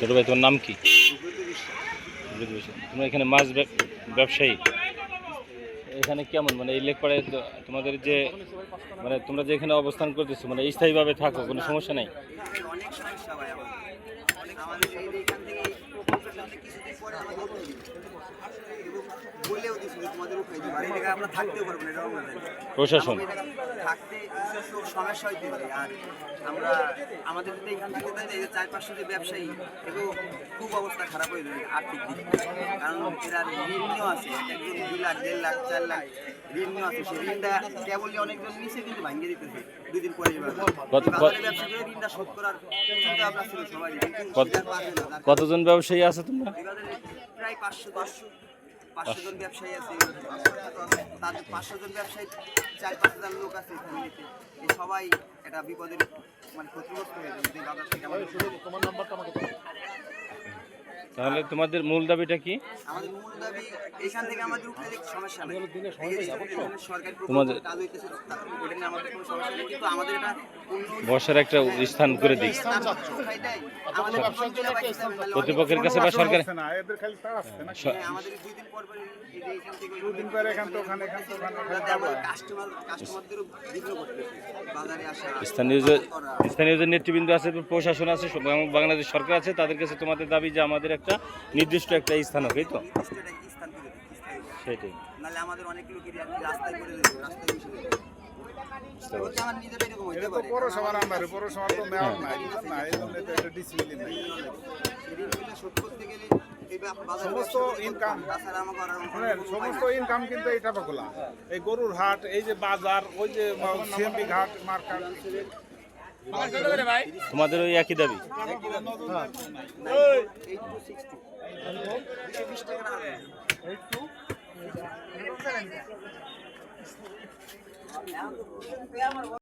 ছোট ভাই, তোমার নাম কি? তোমরা এখানে মাছ ব্যবসায়ী, এখানে কেমন মানে এই লেকপাড়ায় তোমাদের যে মানে তোমরা যে এখানে অবস্থান করতেছো মানে স্থায়ীভাবে থাকো, কোনো সমস্যা নাই? অনেক সমস্যা ভাই, আমাদের এইখান থেকে কিছুদিন পরে বলেও দিচ্ছি তোমাদের উঠাই দিই, আর এই জায়গায় আমরা থাকতেও পারবো না, এটাও আমরা জানি। প্রশাসন থাকতে সমস্যা হইতে পারে। আর আমরা আমাদের যদি এখান থেকে দেয় যে 4-500 যে ব্যবসায়ী, এগুলো খুব অবস্থা খারাপ হয়ে যাবে আর্থিক দিক থেকে। কারণ এরা ঋণও আছে, একজন 2 লাখ 1.5 লাখ 4 লাখ ঋণও আছে। সেই ঋণটা কেবলই অনেকজন নিচে কিন্তু ভাঙিয়ে দিতেছে 2 দিন পরে। ব্যবসা করে ঋণটা শোধ করার চিন্তা ভাবনা ছিল সবাই, কতজন ব্যবসায়ী আছে তোমরা? প্রায় 500 জন ব্যবসায়ী আছে। তাদের 500 জন ব্যবসায়ী 4-5 হাজার লোক আছে ফ্যামিলিতে। এই সবাই একটা বিপদের মানে ক্ষতিগ্রস্ত হয়ে যাবে বাজার থেকে। তোমার নাম্বারটা আমাকে দাও। তাহলে তোমাদের মূল দাবিটা কি? আমাদের মূল দাবি এখান থেকে আমাদের উঠে যেতে সমস্যা নেই। সরকারি তোমাদের কাজ হইতেছে, ওটা নিয়ে আমাদের কোনো সমস্যা নেই, কিন্তু আমাদের এটা বসার একটা স্থান করে দিই প্রতিপক্ষের কাছে বা সরকার। এদের খালি তার আসছে না, আমাদের 2 দিন পর পর এইখান থেকে 2 দিন পরে এখান তো ওখানে কাস্টমারদেরও বিক্রি করতেছে বাজারে আসা। স্থানীয় যে নেতৃবৃন্দ আছে, প্রশাসন আছে, বাংলাদেশ সরকার আছে, তাদের কাছে তোমাদের দাবি যে আমাদের একটা নির্দিষ্ট একটা স্থান হবে, তো সেটাই। নাহলে আমাদের অনেক লোকেরই রাস্তায় করে দেবে, রাস্তায় বসে দেবে। আমার নিজের এরকম হইতে পারে, পৌরসভার আন্ডারে, পৌরসভার তো মেয়র নাই, বুঝলেন না, এই জন্য তো একটা ডিসিপ্লিন নাই। ঋণগুলো শোধ করতে গেলে সমস্ত ইনকাম কিন্তু এই টাকাগুলা, এই গরুর হাট, এই যে বাজার, ওই যে সিএমপি ঘাট মার্কেট, তোমাদের ওই একই দাবি।